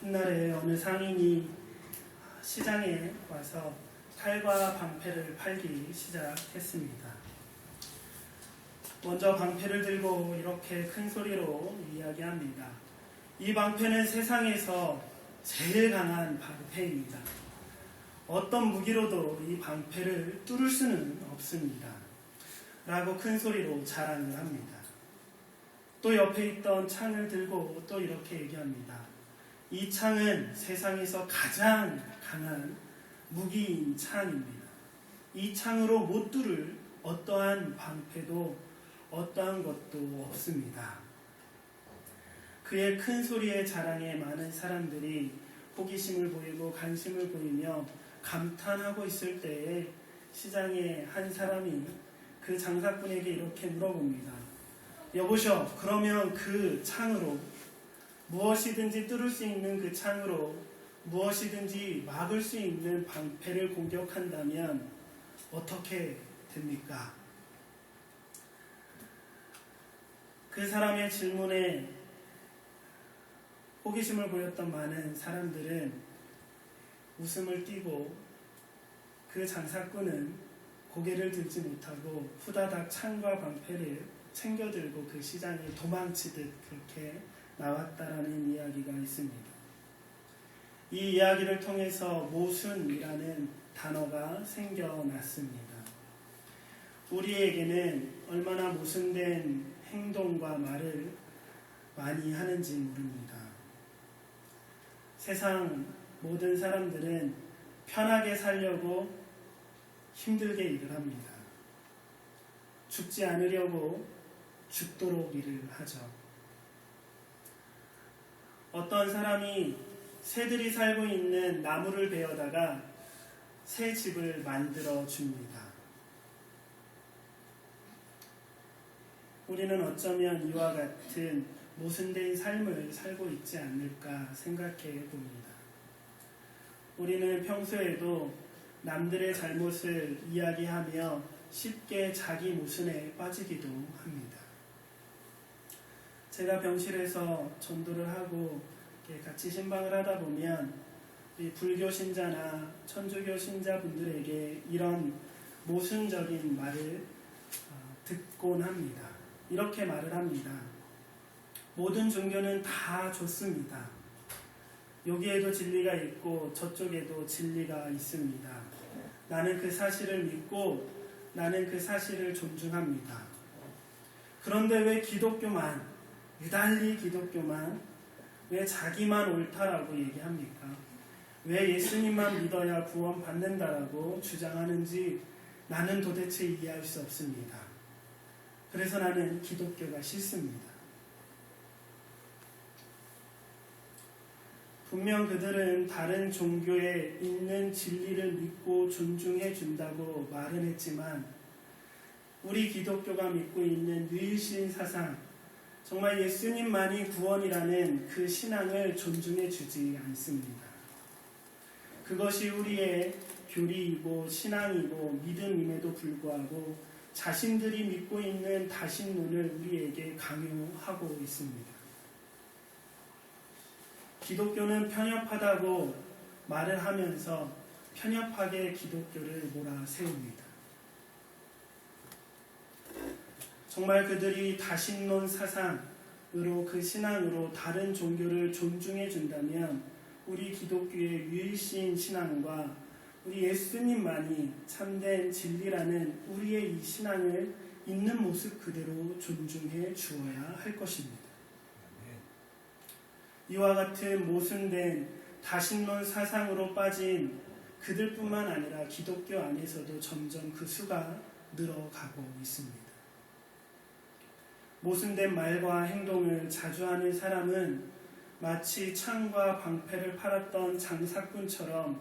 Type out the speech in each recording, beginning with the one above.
훗날에 어느 상인이 시장에 와서 칼과 방패를 팔기 시작했습니다. 먼저 방패를 들고 이렇게 큰 소리로 이야기합니다. 이 방패는 세상에서 제일 강한 방패입니다. 어떤 무기로도 이 방패를 뚫을 수는 없습니다. 라고 큰 소리로 자랑을 합니다. 또 옆에 있던 창을 들고 또 이렇게 얘기합니다. 이 창은 세상에서 가장 강한 무기인 창입니다. 이 창으로 못 뚫을 어떠한 방패도 어떠한 것도 없습니다. 그의 큰 소리의 자랑에 많은 사람들이 호기심을 보이고 관심을 보이며 감탄하고 있을 때에 시장에 한 사람이 그 장사꾼에게 이렇게 물어봅니다. 여보셔, 그러면 그 창으로 무엇이든지 뚫을 수 있는 그 창으로 무엇이든지 막을 수 있는 방패를 공격한다면 어떻게 됩니까? 그 사람의 질문에 호기심을 보였던 많은 사람들은 웃음을 띠고 그 장사꾼은 고개를 들지 못하고 후다닥 창과 방패를 챙겨들고 그 시장을 도망치듯 그렇게 나왔다라는 이야기가 있습니다. 이 이야기를 통해서 모순이라는 단어가 생겨났습니다. 우리에게는 얼마나 모순된 행동과 말을 많이 하는지 모릅니다. 세상 모든 사람들은 편하게 살려고 힘들게 일을 합니다. 죽지 않으려고 죽도록 일을 하죠. 어떤 사람이 새들이 살고 있는 나무를 베어다가 새 집을 만들어 줍니다. 우리는 어쩌면 이와 같은 모순된 삶을 살고 있지 않을까 생각해 봅니다. 우리는 평소에도 남들의 잘못을 이야기하며 쉽게 자기 모순에 빠지기도 합니다. 제가 병실에서 전도를 하고 같이 신방을 하다 보면 불교 신자나 천주교 신자분들에게 이런 모순적인 말을 듣곤 합니다. 이렇게 말을 합니다. 모든 종교는 다 좋습니다. 여기에도 진리가 있고 저쪽에도 진리가 있습니다. 나는 그 사실을 믿고 나는 그 사실을 존중합니다. 그런데 왜 기독교만, 유달리 기독교만 왜 자기만 옳다라고 얘기합니까? 왜 예수님만 믿어야 구원받는다라고 주장하는지 나는 도대체 이해할 수 없습니다. 그래서 나는 기독교가 싫습니다. 분명 그들은 다른 종교에 있는 진리를 믿고 존중해 준다고 말은 했지만 우리 기독교가 믿고 있는 유일신 사상, 정말 예수님만이 구원이라는 그 신앙을 존중해 주지 않습니다. 그것이 우리의 교리이고 신앙이고 믿음임에도 불구하고 자신들이 믿고 있는 다신론을 우리에게 강요하고 있습니다. 기독교는 편협하다고 말을 하면서 편협하게 기독교를 몰아세웁니다. 정말 그들이 다신론 사상으로 그 신앙으로 다른 종교를 존중해 준다면 우리 기독교의 유일신 신앙과 우리 예수님만이 참된 진리라는 우리의 이 신앙을 있는 모습 그대로 존중해 주어야 할 것입니다. 이와 같은 모순된 다신론 사상으로 빠진 그들뿐만 아니라 기독교 안에서도 점점 그 수가 늘어가고 있습니다. 모순된 말과 행동을 자주 하는 사람은 마치 창과 방패를 팔았던 장사꾼처럼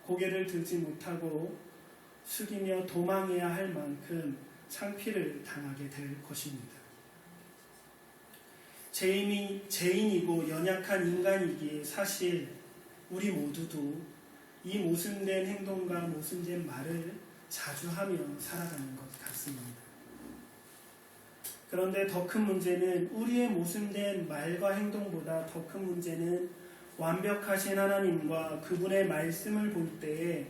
고개를 들지 못하고 숙이며 도망해야 할 만큼 창피를 당하게 될 것입니다. 죄인이고 연약한 인간이기에 사실 우리 모두도 이 모순된 행동과 모순된 말을 자주 하며 살아가는 것 같습니다. 그런데 더 큰 문제는 우리의 모순된 말과 행동보다 더 큰 문제는 완벽하신 하나님과 그분의 말씀을 볼 때에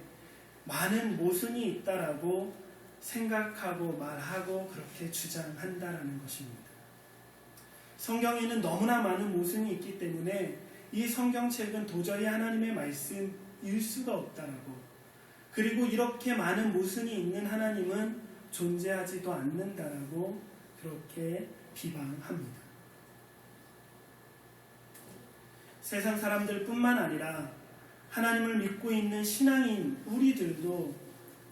많은 모순이 있다라고 생각하고 말하고 그렇게 주장한다라는 것입니다. 성경에는 너무나 많은 모순이 있기 때문에 이 성경책은 도저히 하나님의 말씀일 수가 없다라고, 그리고 이렇게 많은 모순이 있는 하나님은 존재하지도 않는다라고 그렇게 비방합니다. 세상 사람들뿐만 아니라 하나님을 믿고 있는 신앙인 우리들도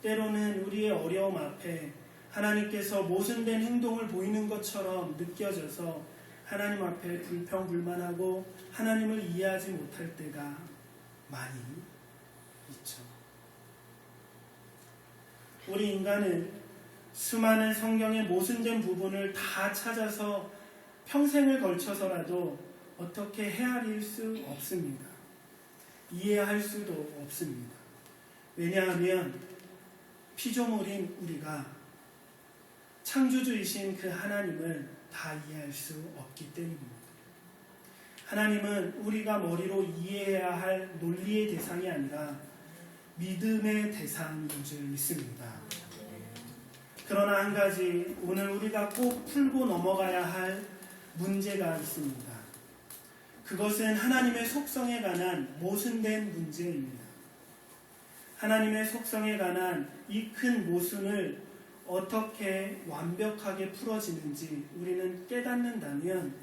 때로는 우리의 어려움 앞에 하나님께서 모순된 행동을 보이는 것처럼 느껴져서 하나님 앞에 불평불만하고 하나님을 이해하지 못할 때가 많이 있죠. 우리 인간은 수많은 성경의 모순된 부분을 다 찾아서 평생을 걸쳐서라도 어떻게 헤아릴 수 없습니다. 이해할 수도 없습니다. 왜냐하면 피조물인 우리가 창조주이신 그 하나님을 다 이해할 수 없기 때문입니다. 하나님은 우리가 머리로 이해해야 할 논리의 대상이 아니라 믿음의 대상인 줄 믿습니다. 그러나 한 가지 오늘 우리가 꼭 풀고 넘어가야 할 문제가 있습니다. 그것은 하나님의 속성에 관한 모순된 문제입니다. 하나님의 속성에 관한 이 큰 모순을 어떻게 완벽하게 풀어지는지 우리는 깨닫는다면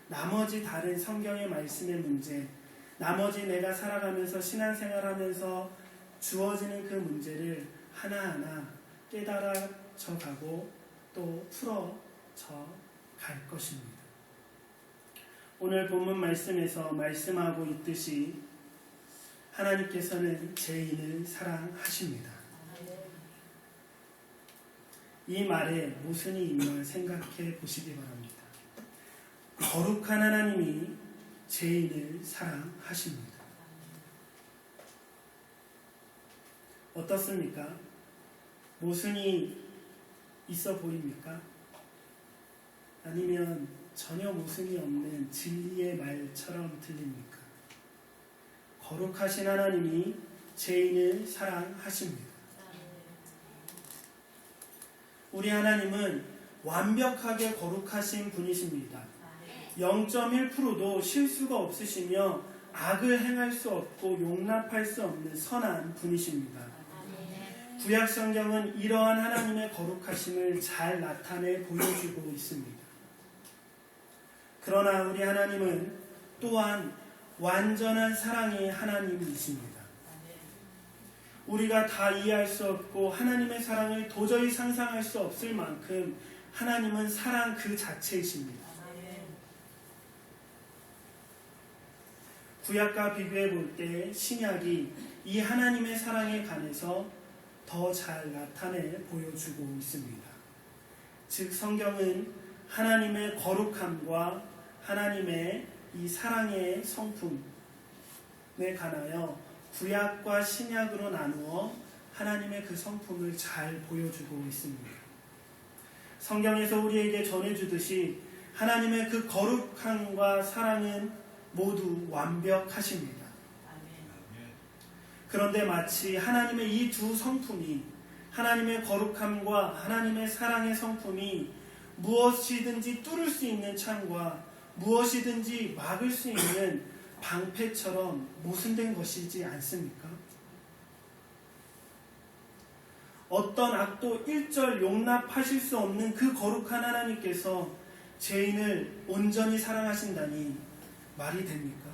나머지 다른 성경의 말씀의 문제, 나머지 내가 살아가면서 신앙생활하면서 주어지는 그 문제를 하나하나 깨달아져 가고 또 풀어져 갈 것입니다. 오늘 본문 말씀에서 말씀하고 있듯이 하나님께서는 죄인을 사랑하십니다. 이 말에 모순이 있는 생각해 보시기 바랍니다. 거룩한 하나님이 죄인을 사랑하십니다. 어떻습니까? 모순이 있어 보입니까? 아니면 전혀 모순이 없는 진리의 말처럼 들립니까? 거룩하신 하나님이 죄인을 사랑하십니다. 우리 하나님은 완벽하게 거룩하신 분이십니다. 0.1%도 실수가 없으시며 악을 행할 수 없고 용납할 수 없는 선한 분이십니다. 구약 성경은 이러한 하나님의 거룩하심을 잘 나타내 보여주고 있습니다. 그러나 우리 하나님은 또한 완전한 사랑의 하나님이십니다. 우리가 다 이해할 수 없고 하나님의 사랑을 도저히 상상할 수 없을 만큼 하나님은 사랑 그 자체이십니다. 구약과 비교해 볼 때 신약이 이 하나님의 사랑에 관해서 더 잘 나타내 보여주고 있습니다. 즉 성경은 하나님의 거룩함과 하나님의 이 사랑의 성품에 관하여 구약과 신약으로 나누어 하나님의 그 성품을 잘 보여주고 있습니다. 성경에서 우리에게 전해주듯이 하나님의 그 거룩함과 사랑은 모두 완벽하십니다. 그런데 마치 하나님의 이 두 성품이, 하나님의 거룩함과 하나님의 사랑의 성품이 무엇이든지 뚫을 수 있는 창과 무엇이든지 막을 수 있는 방패처럼 모순된 것이지 않습니까? 어떤 악도 일절 용납하실 수 없는 그 거룩한 하나님께서 죄인을 온전히 사랑하신다니 말이 됩니까?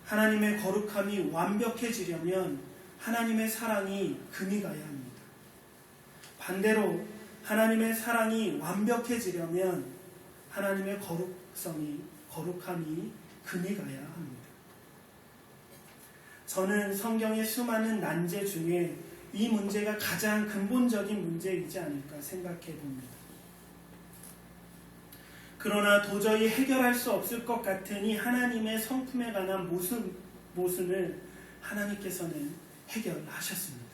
하나님의 거룩함이 완벽해지려면 하나님의 사랑이 금이 가야 합니다. 반대로 하나님의 사랑이 완벽해지려면 하나님의 거룩함이 금이 가야 합니다. 저는 성경의 수많은 난제 중에 이 문제가 가장 근본적인 문제이지 않을까 생각해 봅니다. 그러나 도저히 해결할 수 없을 것 같은 이 하나님의 성품에 관한 모순을 하나님께서는 해결하셨습니다.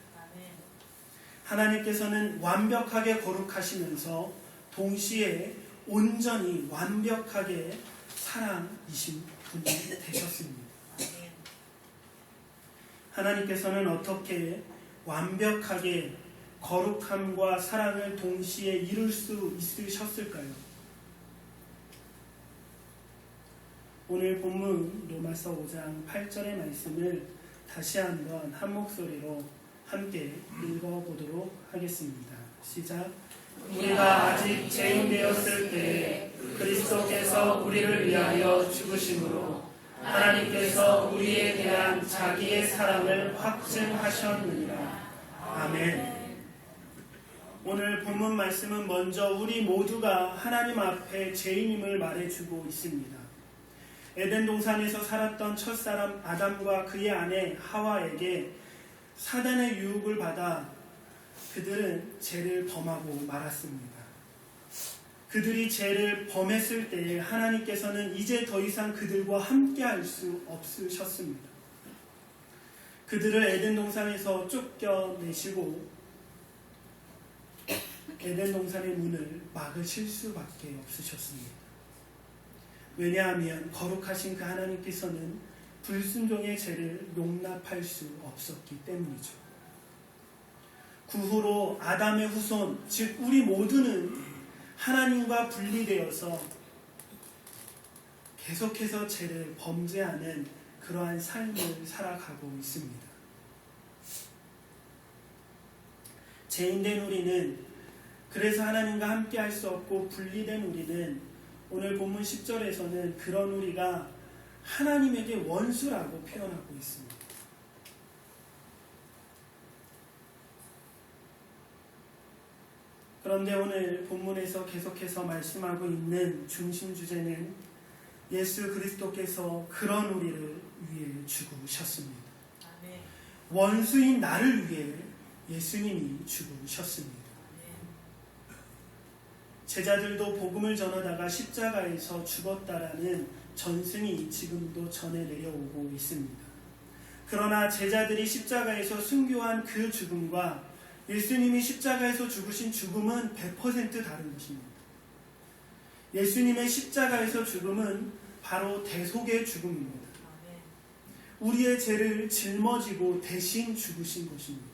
하나님께서는 완벽하게 거룩하시면서 동시에 온전히 완벽하게 사랑이신 분이 되셨습니다. 하나님께서는 어떻게 완벽하게 거룩함과 사랑을 동시에 이룰 수 있으셨을까요? 오늘 본문 로마서 5장 8절의 말씀을 다시 한번 한 목소리로 함께 읽어보도록 하겠습니다. 시작. 우리가 아직 죄인 되었을 때에 그리스도께서 우리를 위하여 죽으심으로 하나님께서 우리에 대한 자기의 사랑을 확증하셨느니라. 아멘. 오늘 본문 말씀은 먼저 우리 모두가 하나님 앞에 죄인임을 말해주고 있습니다. 에덴 동산에서 살았던 첫사람 아담과 그의 아내 하와에게 사단의 유혹을 받아 그들은 죄를 범하고 말았습니다. 그들이 죄를 범했을 때에 하나님께서는 이제 더 이상 그들과 함께할 수 없으셨습니다. 그들을 에덴 동산에서 쫓겨내시고 에덴 동산의 문을 막으실 수밖에 없으셨습니다. 왜냐하면 거룩하신 그 하나님께서는 불순종의 죄를 용납할 수 없었기 때문이죠. 그 후로 아담의 후손, 즉 우리 모두는 하나님과 분리되어서 계속해서 죄를 범죄하는 그러한 삶을 살아가고 있습니다. 죄인된 우리는, 그래서 하나님과 함께 할 수 없고 분리된 우리는 오늘 본문 10절에서는 그런 우리가 하나님에게 원수라고 표현하고 있습니다. 그런데 오늘 본문에서 계속해서 말씀하고 있는 중심 주제는 예수 그리스도께서 그런 우리를 위해 죽으셨습니다. 원수인 나를 위해 예수님이 죽으셨습니다. 제자들도 복음을 전하다가 십자가에서 죽었다라는 전승이 지금도 전해 내려오고 있습니다. 그러나 제자들이 십자가에서 순교한 그 죽음과 예수님이 십자가에서 죽으신 죽음은 100% 다른 것입니다. 예수님의 십자가에서 죽음은 바로 대속의 죽음입니다. 우리의 죄를 짊어지고 대신 죽으신 것입니다.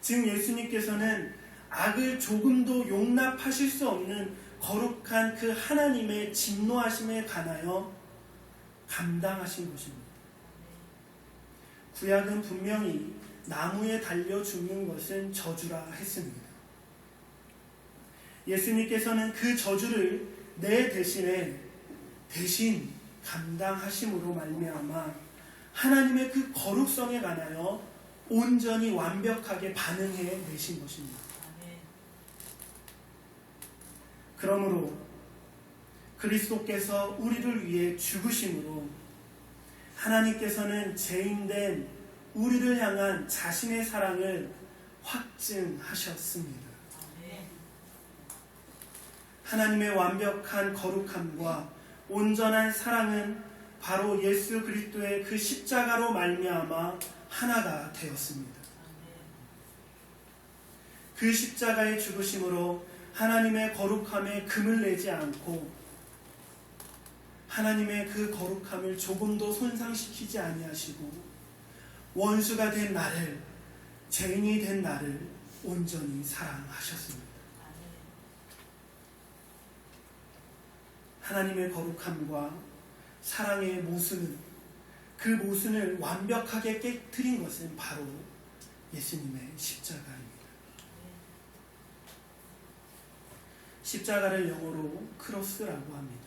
즉 예수님께서는 악을 조금도 용납하실 수 없는 거룩한 그 하나님의 진노하심에 관하여 감당하신 것입니다. 구약은 분명히 나무에 달려 죽는 것은 저주라 했습니다. 예수님께서는 그 저주를 내 대신에 대신 감당하심으로 말미암아 하나님의 그 거룩성에 관하여 온전히 완벽하게 반응해 내신 것입니다. 그러므로 그리스도께서 우리를 위해 죽으심으로 하나님께서는 죄인된 우리를 향한 자신의 사랑을 확증하셨습니다. 하나님의 완벽한 거룩함과 온전한 사랑은 바로 예수 그리스도의 그 십자가로 말미암아 하나가 되었습니다. 그 십자가의 죽으심으로 하나님의 거룩함에 금을 내지 않고 하나님의 그 거룩함을 조금도 손상시키지 아니하시고 원수가 된 나를, 죄인이 된 나를 온전히 사랑하셨습니다. 하나님의 거룩함과 사랑의 모순은, 그 모순을 완벽하게 깨트린 것은 바로 예수님의 십자가입니다. 십자가를 영어로 크로스라고 합니다.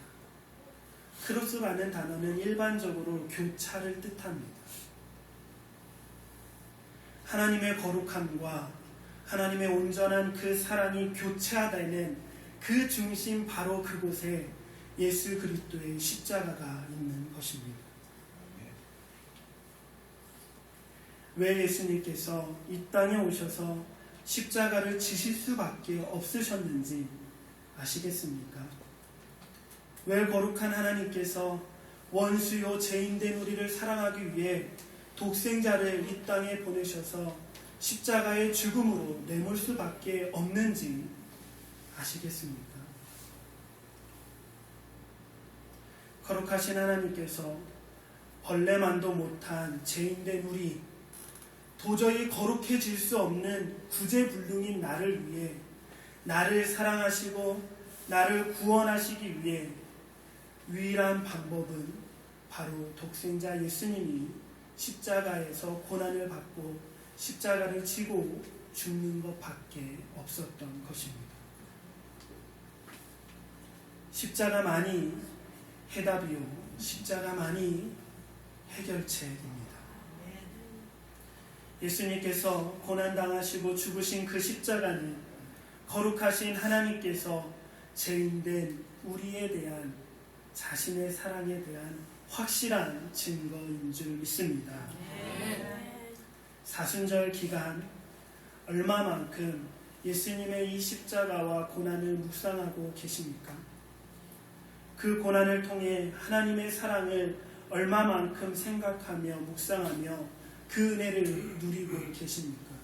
크로스라는 단어는 일반적으로 교차를 뜻합니다. 하나님의 거룩함과 하나님의 온전한 그 사랑이 교차되는 그 중심, 바로 그곳에 예수 그리스도의 십자가가 있는 것입니다. 왜 예수님께서 이 땅에 오셔서 십자가를 지실 수밖에 없으셨는지 아시겠습니까? 왜 거룩한 하나님께서 원수요 죄인된 우리를 사랑하기 위해 독생자를 이 땅에 보내셔서 십자가의 죽음으로 내몰 수밖에 없는지 아시겠습니까? 거룩하신 하나님께서 벌레만도 못한 죄인된 우리, 도저히 거룩해질 수 없는 구제불능인 나를 위해, 나를 사랑하시고 나를 구원하시기 위해 유일한 방법은 바로 독생자 예수님이 십자가에서 고난을 받고 십자가를 지고 죽는 것밖에 없었던 것입니다. 십자가만이 해답이요, 십자가만이 해결책입니다. 예수님께서 고난당하시고 죽으신 그 십자가는 거룩하신 하나님께서 죄인된 우리에 대한 자신의 사랑에 대한 확실한 증거인 줄 믿습니다. 사순절 기간 얼마만큼 예수님의 이 십자가와 고난을 묵상하고 계십니까? 그 고난을 통해 하나님의 사랑을 얼마만큼 생각하며 묵상하며 그 은혜를 누리고 계십니까?